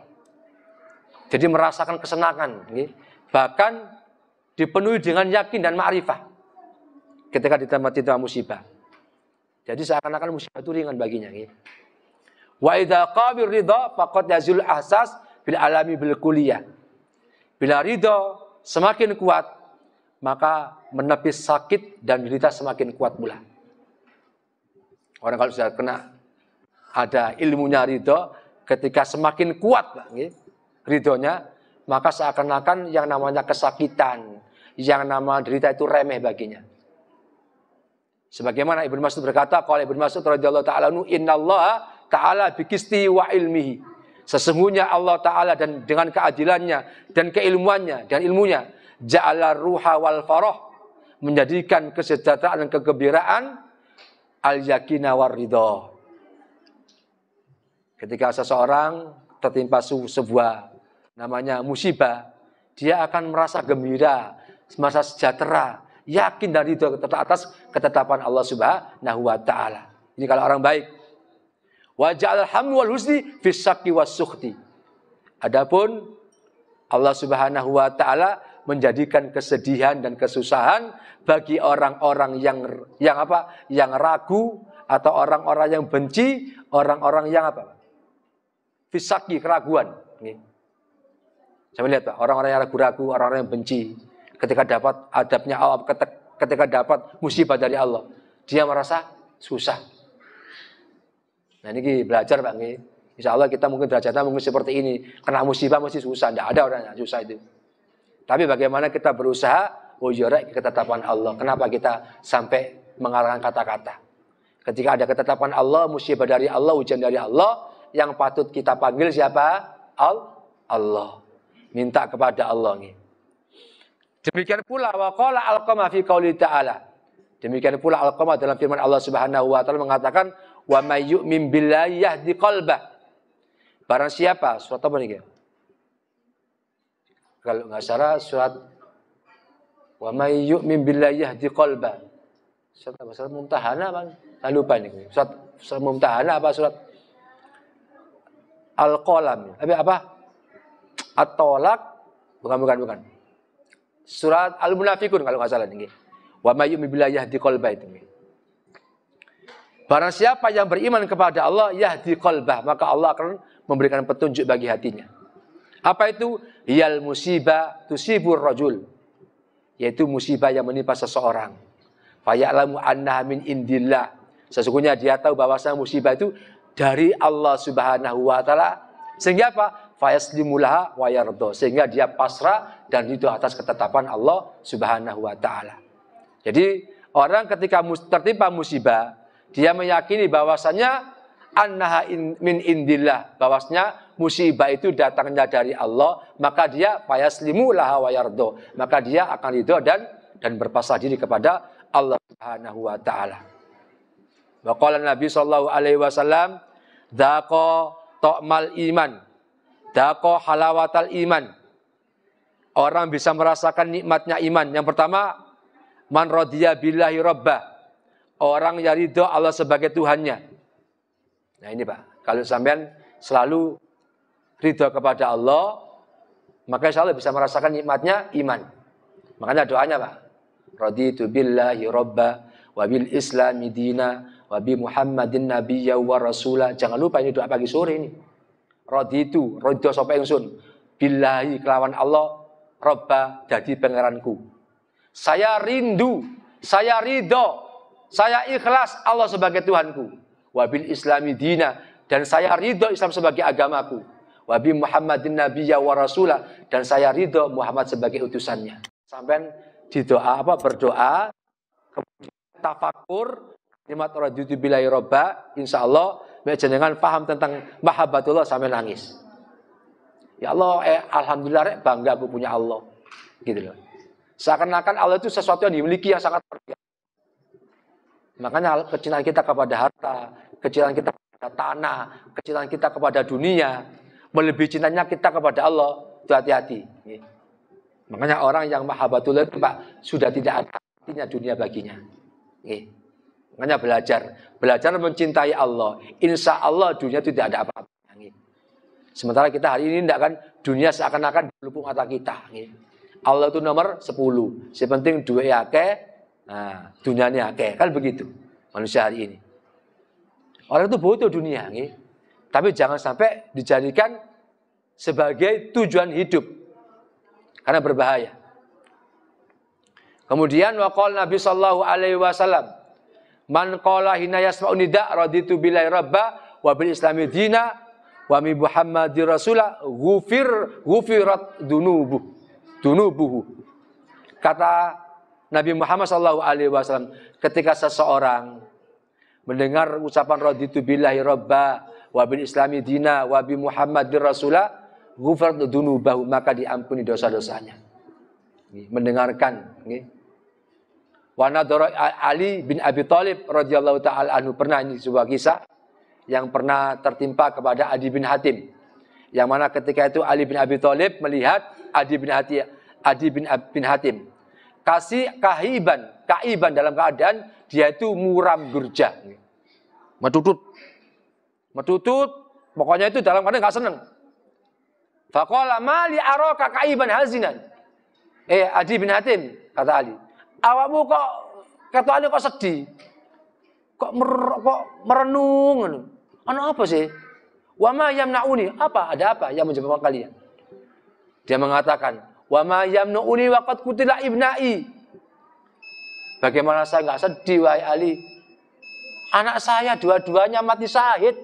Jadi merasakan kesenangan. Bahkan dipenuhi dengan yakin dan ma'rifah. Ketika ditimpa musibah. Jadi seakan-akan musibah itu ringan baginya. Wa idza qabir ridha faqad yazul ahsas bil alami bil kulliyah. Bila ridha semakin kuat, maka menepis sakit dan derita semakin kuat pula. Orang kalau sudah kena ada ilmunya ridha, ketika semakin kuat ridhonya, maka seakan-akan yang namanya kesakitan, yang namanya derita itu remeh baginya. Sebagaimana Ibnu Mas'ud berkata, kalau Ibnu Mas'ud radhiyallahu ta'ala anhu, innallaha ta'ala biqisti wa ilmihi. Sesungguhnya Allah Ta'ala dan dengan keadilannya dan keilmuannya dan ilmunya, ja'ala ruha wal farah, menjadikan kesejahteraan dan kegembiraan, al-yakina war ridha. Ketika seseorang tertimpa sebuah namanya musibah, dia akan merasa gembira, merasa sejahtera, yakin dan ridha atas ketetapan Allah Subhanahu wa Ta'ala. Ini kalau orang baik. Wa ja'al hamdu wal husni fis syaqi was sukhti. Adapun Allah Subhanahu wa Ta'ala menjadikan kesedihan dan kesusahan bagi orang-orang yang ragu, atau orang-orang yang benci, orang-orang yang fis syaqi, keraguan. Saya lihat Pak, orang-orang yang ragu-ragu, orang-orang yang benci, ketika dapat adabnya Allah, ketika dapat musibah dari Allah, dia merasa susah. Nah ini belajar Pak. Insya Allah kita mungkin derajatnya mungkin seperti ini. Kena musibah mesti susah. Tidak ada orang yang susah itu. Tapi bagaimana kita berusaha, ketetapan Allah. Kenapa kita sampai mengarahkan kata-kata? Ketika ada ketetapan Allah, musibah dari Allah, ujian dari Allah, yang patut kita panggil siapa? Allah. Minta kepada Allah. Demikian pula waqala Alqamah fi qouli ta'ala. Demikian pula Alqamah dalam firman Allah Subhanahu wa Ta'ala mengatakan, wa may yu'min billahi yahdi qalbah. Barang siapa, surat apa nih? Kalau enggak salah surat wa may yu'min billahi yahdi qalbah. Surat Mumtahanah Bang. Saya lupa ini. Surat Mumtahanah apa surat Al-Qalam. Apa? At-Tolak. Bukan. Surat Al-Munafikun kalau enggak salah ini. Wa may yu'min billahi yahdi qalbah itu. Barang siapa yang beriman kepada Allah, yahdi qalbah, maka Allah akan memberikan petunjuk bagi hatinya. Apa itu? Yal musibah tusibur rajul. Yaitu musibah yang menimpa seseorang. Faya'lamu annaha min indillah. Sesungguhnya dia tahu bahwasanya musibah itu dari Allah Subhanahu wa Ta'ala. Sehingga apa? Fayaslimulaha wa yardo. Sehingga dia pasrah dan ridho atas ketetapan Allah Subhanahu wa Ta'ala. Jadi orang ketika tertimpa musibah, dia meyakini bahwasanya annaha min indillah, bahwasanya musibah itu datangnya dari Allah, maka dia fayaslimu laha wa yardo, maka dia akan ridho dan berpasrah diri kepada Allah Subhanahu wa Ta'ala. Wa qala Nabi sallallahu alaihi wasallam, "Dzaqa ta'mal iman, dzaqa halawatal iman." Orang bisa merasakan nikmatnya iman. Yang pertama, man radiya billahi rabbah. Orang yang ridho Allah sebagai Tuhannya. Nah ini Pak, kalau sampean selalu ridho kepada Allah, maka insya Allah bisa merasakan nikmatnya iman. Makanya doanya Pak, raditu billahi rabba wa bil islami dina wa bi muhammadin nabiyya wa rasula. Jangan lupa ini doa pagi sore ini. Raditu, ridho sapa ingsun, billahi kelawan Allah, rabba dadi pangeranku. Saya rindu, saya ridho, saya ikhlas Allah sebagai Tuhanku. Wabil islami dina, dan saya ridho Islam sebagai agamaku. Wabi Muhammadin nabiyya wa rasulah, dan saya ridho Muhammad sebagai utusannya. Sampai di doa berdoa, kemudian tafakur, nikmat raditu billahi robba, insya Allah dengan paham tentang mahabbatullah sampai nangis. Ya Allah, alhamdulillah bangga aku punya Allah. Gitu loh. Seakan-akan Allah itu sesuatu yang dimiliki yang sangat berharga. Makanya kecintaan kita kepada harta, kecintaan kita kepada tanah, kecintaan kita kepada dunia, melebihi cintanya kita kepada Allah, itu hati-hati. Makanya orang yang mahabbatullah itu Pak sudah tidak ada artinya dunia baginya. Nggih. Makanya belajar mencintai Allah. Insya Allah dunia itu tidak ada apa-apa. Sementara kita hari ini tidak kan dunia seakan-akan di pelupuk mata kita. Allah itu nomor 10. Sepenting duit akeh, nah, dunianya akeh. Kan begitu manusia hari ini. Orang itu butuh dunia. Tapi jangan sampai dijadikan sebagai tujuan hidup. Karena berbahaya. Kemudian waqala Nabi sallallahu alaihi wasallam, man qala hina yasma'u nida raditu billahi rabba wa bil islami dina wa mi muhammadir rasula ghufirat dunubuhu. Kata Nabi Muhammad sallallahu alaihi wasallam, ketika seseorang mendengar ucapan raditu billahi rabba wa bil islami dina wa bi muhammadir rasula ghufirat dunubahu, maka diampuni dosa-dosanya. Mendengarkan. Wa nadara Ali bin Abi Thalib radhiyallahu taala anhu, pernah ini sebuah kisah yang pernah tertimpa kepada Adi bin Hatim. Yang mana ketika itu Ali bin Abi Thalib melihat Adi bin Hatim kaiban dalam keadaan dia itu muram durja. Metutut, pokoknya itu dalam keadaan enggak senang. Faqala ma li araka kaiban hazinan. Adi bin Hatim, kata Ali, awakmu kok ketokane kok sedih. Kok merenung. Ana apa sih? Wa ma yamnauni? Apa? Ada apa yang menyebabkan kalian? Dia mengatakan, wa ma yamnauni waqad qutila ibnai. Bagaimana saya enggak sedih wahai Ali? Anak saya dua-duanya mati syahid.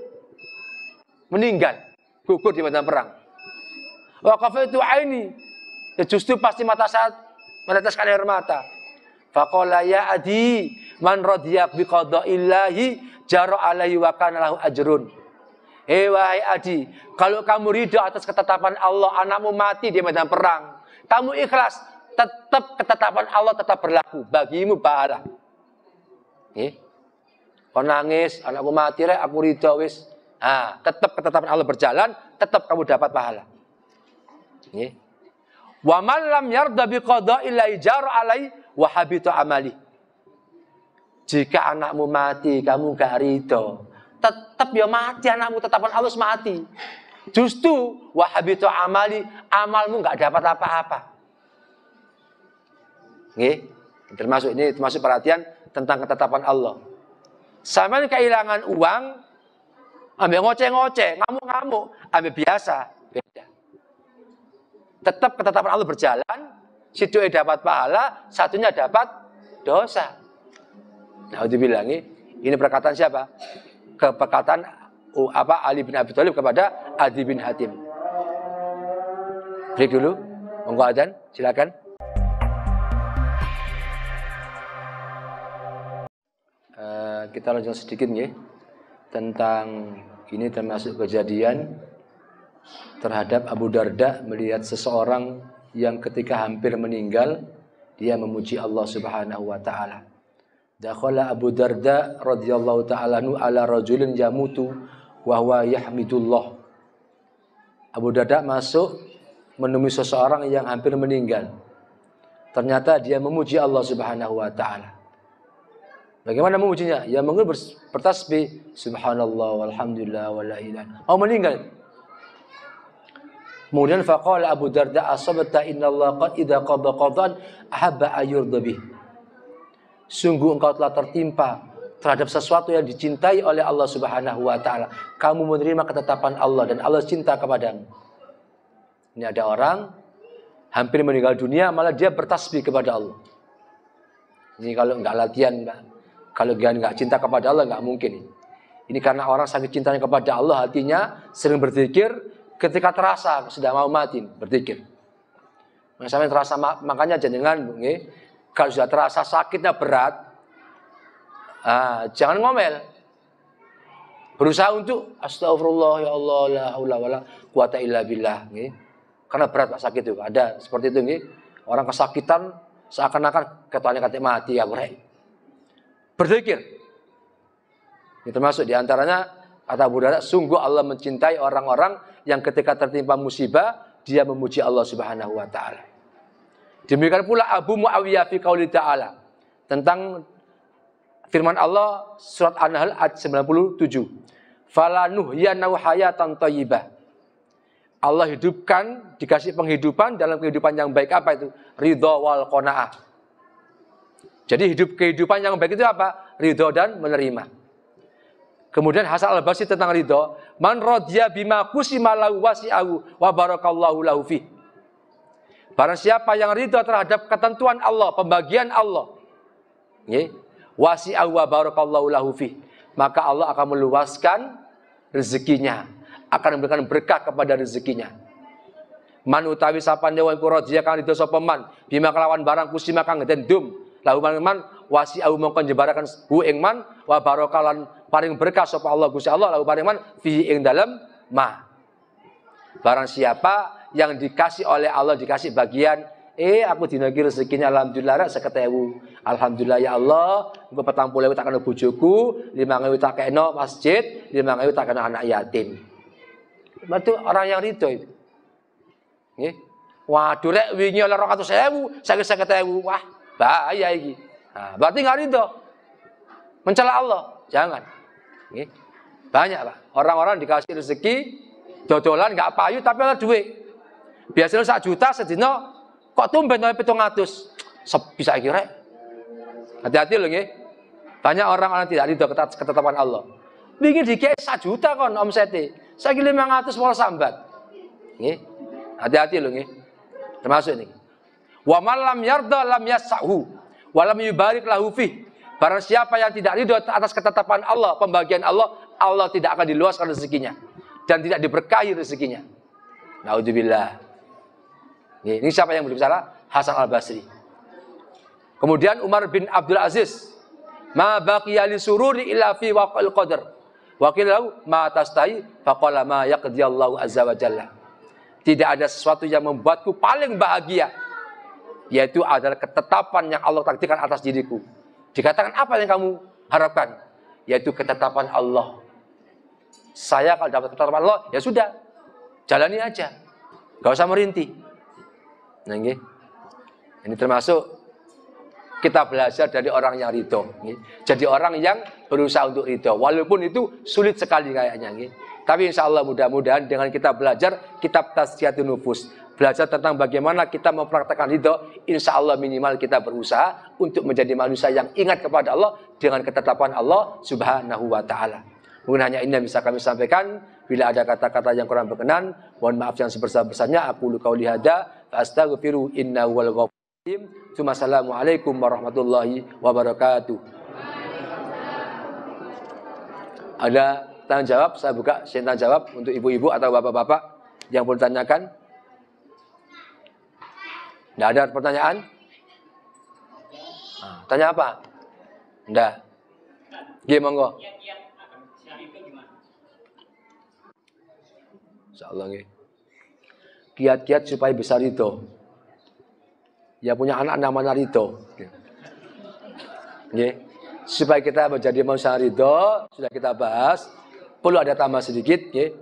Meninggal, gugur di medan perang. Wa qafaitu aini, ya justru pasti mata saya meneteskan air mata. Faqala ya Adi, man radiya bi qada'illahi jara alaihi wa kana lahu ajrun. Wahai Adi, kalau kamu ridho atas ketetapan Allah, anakmu mati di medan perang, kamu ikhlas, tetap ketetapan Allah tetap berlaku, bagimu pahala. Kau nangis, anakku mati, aku ridho wis. Tetap ketetapan Allah berjalan, tetap kamu dapat pahala. Wa man lam yarda bi qada'illahi jara alai wa habita amali. Jika anakmu mati, kamu gak ridho, tetap ya mati anakmu, tetapan Allah mati. Justru wa habita amali, amalmu gak dapat apa-apa. Termasuk perhatian tentang ketetapan Allah. Sama kehilangan uang, ambil ngoceh-ngoceh, ngamuk-ngamuk, ambil biasa, beda. Tetap ketetapan Allah berjalan, si doi dapat pahala, satunya dapat dosa. Nah, dibilangi, ini perkataan siapa? Perkataan Ali bin Abi Thalib kepada Adi bin Hatim. Break dulu, monggo adzan, silakan. Kita lanjut sedikit ya tentang ini, termasuk kejadian terhadap Abu Darda melihat seseorang yang ketika hampir meninggal dia memuji Allah Subhanahu wa taala. Dakhala Abu Darda radhiyallahu ta'ala anhu ala rajulin yamutu wa huwa yahmidullah. Abu Darda masuk menemui seseorang yang hampir meninggal. Ternyata dia memuji Allah Subhanahu wa taala. Bagaimana memujinya? Ya mengucap bertasbih subhanallah walhamdulillah wala ilaha. Meninggal. Kemudian faqala Abu Darda asabta innallaha qad idza qada qadan ahabba ayyurda bih. Sungguh engkau telah tertimpa terhadap sesuatu yang dicintai oleh Allah Subhanahu wa taala. Kamu menerima ketetapan Allah dan Allah cinta kepadamu. Ini ada orang hampir meninggal dunia malah dia bertasbih kepada Allah. Ini kalau enggak latihan, kalau enggak cinta kepada Allah enggak mungkin. Ini karena orang sangat cintanya kepada Allah, hatinya sering berzikir. Ketika terasa sudah mau mati, berzikir. Misalnya terasa, makanya jenengan, kalau sudah terasa sakitnya berat, jangan ngomel. Berusaha untuk astagfirullah ya Allah la haula wala quwata illa billah. Karena berat sakit itu. Ada seperti itu. Orang kesakitan seakan-akan ketanya kata mati ya berek. Berzikir. Ini termasuk diantaranya kata Abu Darda, sungguh Allah mencintai orang-orang yang ketika tertimpa musibah dia memuji Allah Subhanahu wa taala. Demikian pula Abu Muawiyah fi qauli ta'ala tentang firman Allah surat An-Nahl ayat 97. Fala nuhyanahu hayatan thayyibah. Allah hidupkan, dikasih penghidupan dalam kehidupan yang baik. Apa itu? Ridha wal qanaah. Jadi kehidupan yang baik itu apa? Ridha dan menerima. Kemudian Hasan Al-Basri tentang ridha, man radhiya bima qusima lahu wasi'ahu wa barakallahu lahu fi. Barang siapa yang ridha terhadap ketentuan Allah, pembagian Allah, nggih, wasi'ahu wa barakallahu lahu fi, maka Allah akan meluaskan rezekinya, akan memberikan berkah kepada rezekinya. Man utawi sapane wong radhiya kang ridha sapa man bima kelawan barang kusima kang dendum lahu man wasi'ahu mongko njebaraken hu ing man wa barakalan paring berkah sapa Allah Gusti Allah lahu paring man fi ing dalem ma. Barang siapa yang dikasih oleh Allah, dikasih bagian, aku dina iki rezekinya alhamdulillah rek 50.000. Alhamdulillah ya Allah, engko 40.000 tak kena bojoku, 5.000 tak kena masjid, 5.000 tak kena anak yatim. Itu orang yang ridho itu. Nggih. Waduh rek wingi oleh 200.000, saiki 50.000. Wah, bahaya iki. Nah, berarti enggak ridho. Mencela Allah, jangan. Nggih. Banyak, Pak. Orang-orang dikasih rezeki dodolan enggak payu tapi ada duit. Biasanya 1 juta sedina kok tumben 700. Sepi saiki rek. Hati-hati lho nggih. Banyak orang-orang tidak ridho ketetapan Allah. Wingi dikek 1 juta kon omsete. Saiki 500 malah sambat. Nggih. Hati-hati lho nggih. Termasuk ini. Wa man lam yarda lam yasahu wa lam yubarik lahu fi. Barang siapa yang tidak ridho atas ketetapan Allah, pembagian Allah, Allah tidak akan diluaskan rezekinya dan tidak diberkahi rezekinya. Naudzubillah. Ini siapa yang berbicara? Hasan Al-Basri. Kemudian Umar bin Abdul Aziz, ma baqiya li sururi illa fi waqil qadar. Wa qila ma tastai faqala ma yaqdiyallahu azza wa jalla. Tidak ada sesuatu yang membuatku paling bahagia, yaitu adalah ketetapan yang Allah takdirkan atas diriku. Dikatakan apa yang kamu harapkan? Yaitu ketetapan Allah. Saya kalau dapat ketetapan Allah, ya sudah, jalani aja, gak usah merintih. Nah, ini termasuk kita belajar dari orang yang ridho. Jadi orang yang berusaha untuk ridho, walaupun itu sulit sekali kayaknya. Tapi insya Allah mudah-mudahan dengan kita belajar kitab Tazkiyatun Nufus, belajar tentang bagaimana kita mempraktekkan ridho, insya Allah minimal kita berusaha untuk menjadi manusia yang ingat kepada Allah dengan ketetapan Allah Subhanahu wa Ta'ala. Mungkin hanya ini yang bisa kami sampaikan. Bila ada kata-kata yang kurang berkenan, mohon maaf yang sebesar-besarnya. Aku lu qauli hada fa astaghfiru innahu wal ghafurur rahim. Assalamualaikum warahmatullahi wabarakatuh. Ada tanya jawab, saya buka sesi tanya jawab untuk ibu-ibu atau bapak-bapak yang boleh tanyakan. Tidak ada pertanyaan? Nah, tanya apa? Tidak. Gimana monggo? Insyaallah nggih. Kiat-kiat supaya bisa ridho. Ya punya anak namanya ridho. Nggih. Supaya kita menjadi manusia ridho, sudah kita bahas. Perlu ada tambah sedikit, nggih.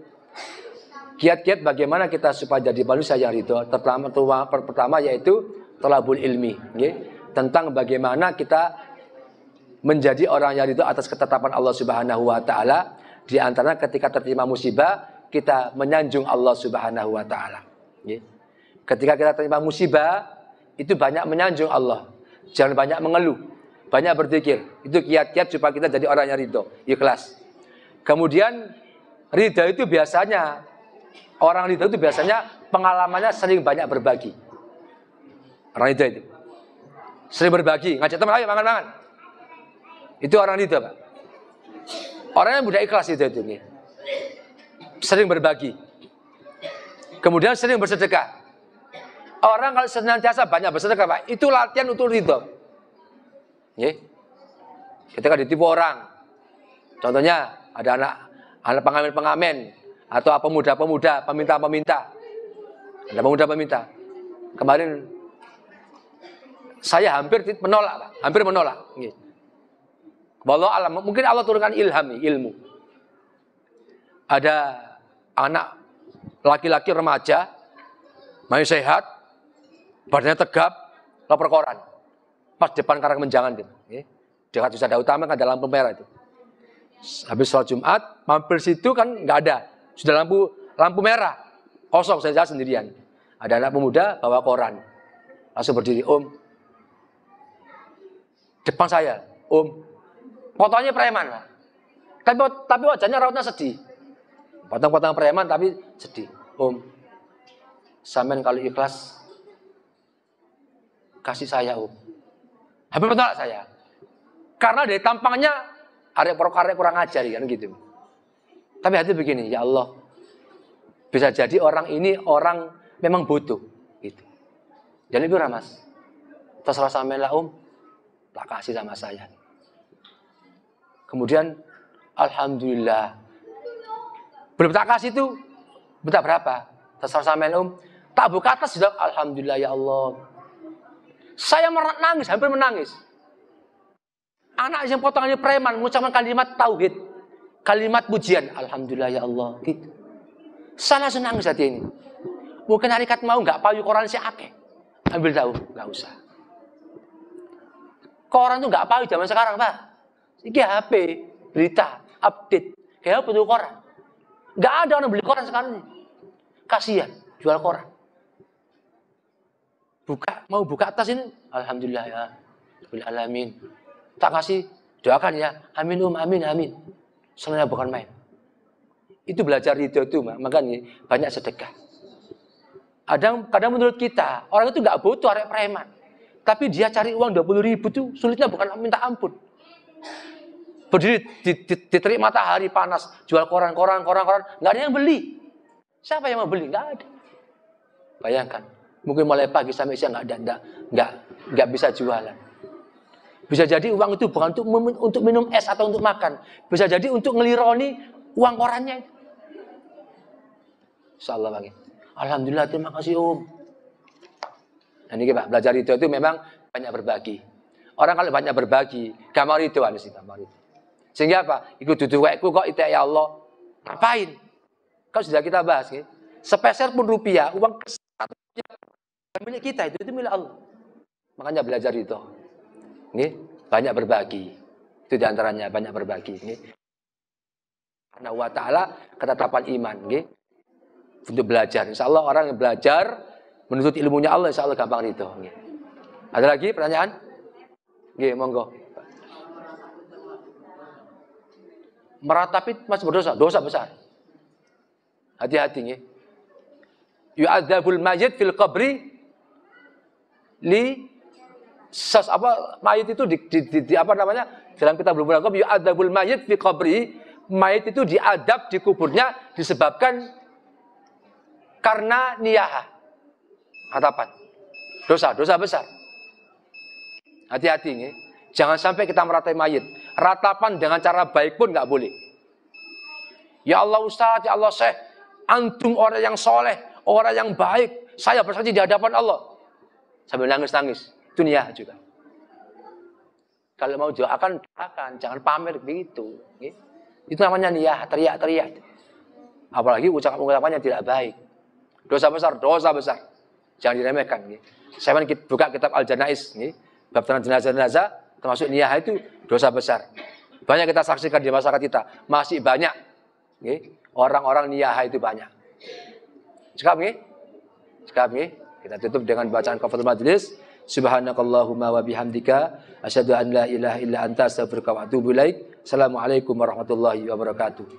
Kiat-kiat bagaimana kita supaya jadi manusia yang ridho. Pertama yaitu thalabul ilmi, nggih. Tentang bagaimana kita menjadi orang yang ridho atas ketetapan Allah Subhanahu wa Ta'ala. Di antara ketika tertimpa musibah, kita menyanjung Allah Subhanahu wa Ta'ala. Ketika kita terima musibah, itu banyak menyanjung Allah. Jangan banyak mengeluh, banyak berzikir. Itu kiat-kiat supaya kita jadi orang yang ridho, ikhlas. Kemudian ridho itu biasanya, orang ridho itu biasanya pengalamannya sering banyak berbagi. Orang ridho itu sering berbagi, ngajak teman, ayo makan-makan. Itu orang ridho, Pak. Orang yang mudah ikhlas itu. Sering berbagi. Kemudian sering bersedekah. Orang kalau senantiasa banyak bersedekah, Pak, itu latihan untuk ridho. Ketika ditipu orang, contohnya ada anak pengamen-pengamen atau pemuda-pemuda, peminta-peminta. Ada pemuda-peminta. Kemarin saya hampir menolak, Pak. Hampir menolak. Wallahu alam, mungkin Allah turunkan ilmu. Ada anak laki-laki remaja, masih sehat, badannya tegap, lapor koran. Pas depan Karang Menjangan itu. Dekat wisata utama kan ada lampu merah itu. Habis sholat Jumat, mampir situ kan nggak ada. Sudah lampu merah. Kosong, saya sendirian. Ada anak pemuda bawa koran. Langsung berdiri, Om. Depan saya, Om. Fotonya preman, Pak. Tapi wajahnya rautnya sedih. Potong-potong preman tapi sedih. Om, sampean kalau ikhlas, kasih saya, Om. Habis menolak saya. Karena dari tampangnya, arek kurang ajar, kan gitu. Tapi hati begini, ya Allah. Bisa jadi orang ini orang memang butuh. Gitu. Jadi itu Mas. Terserah sampean lah, Om. Tak kasih sama saya. Kemudian, alhamdulillah. Belum tak kasih itu, minta berapa? Terserah sampean, tak buka atas sudah, alhamdulillah ya Allah. Saya menangis, hampir menangis. Anak yang potongannya preman mengucapkan kalimat tauhid, kalimat pujian, alhamdulillah ya Allah. Gitu. Saya langsung nangis hati ini. Mungkin harikat mau nggak payu koran si akeh. Ambil tahu, nggak usah. Koran tuh nggak payu zaman sekarang, Pak. Ini HP, berita, update. Kayak apa tuh koran? Nggak ada orang beli koran sekarang nih. Kasihan, jual koran. Mau buka atas ini, alhamdulillah ya, alamin. Tak kasih, doakan ya, amin amin. Senangnya bukan main. Itu belajar itu makanya banyak sedekah. Kadang menurut kita, orang itu nggak butuh arek preman. Tapi dia cari uang 20.000 tuh sulitnya bukan minta ampun. Berdiri di terik matahari panas, jual koran, nggak ada yang beli. Siapa yang mau beli? Nggak ada. Bayangkan, mungkin mulai pagi sampai siang nggak bisa jualan. Bisa jadi uang itu bukan untuk minum es atau untuk makan. Bisa jadi untuk ngelironi uang korannya itu. Insyaallah Bang. Alhamdulillah, terima kasih Om. Nah ini Pak, belajar itu memang banyak berbagi. Orang kalau banyak berbagi, gambar itu ada sih gambar itu. Sehingga apa? Ikut duduk wekku kok itu ya Allah. Ngapain? Kalau sudah kita bahas, ya, sepeser pun rupiah, uang milik kita itu milik Allah. Makanya belajar itu. Nih, banyak berbagi. Itu diantaranya banyak berbagi. Nih. Karena wa ta'ala ketetapan iman. Nih. Untuk belajar. Insya Allah orang yang belajar menuntut ilmunya Allah, insya Allah gampang itu. Nih. Ada lagi pertanyaan? Nih, monggo. Meratapi masih berdosa, dosa besar. Hati-hati nih. Yu'adzabul mayyit fil qabri mayit itu dalam kitab Bulughul Maram yu'adzabul mayyit fi qabri, mayit itu diadab di kuburnya disebabkan karena niyahah, ratapan. Dosa besar. Hati-hati nih. Jangan sampai kita meratapi mayit. Ratapan dengan cara baik pun nggak boleh. Ya Allah Ustaz, ya Allah Syekh, antum orang yang soleh, orang yang baik, saya bersaksi di hadapan Allah. Sambil nangis-nangis. Itu niyah juga. Kalau mau doakan, jangan pamer begitu. Itu namanya niyah, teriak-teriak. Apalagi ucapannya tidak baik. Dosa besar. Jangan diremehkan. Saya buka kitab Al-Janaiz, bab tentang jenazah, termasuk niyah itu dosa besar. Banyak kita saksikan di masyarakat kita. Masih banyak. Orang-orang niyah itu banyak. Sekap, kita tutup dengan bacaan kafaratul majlis. Subhanakallahumma wa bihamdika asyhadu an la ilaha illa anta astaghfiruka wa atubu ilaik. Assalamualaikum warahmatullahi wabarakatuh.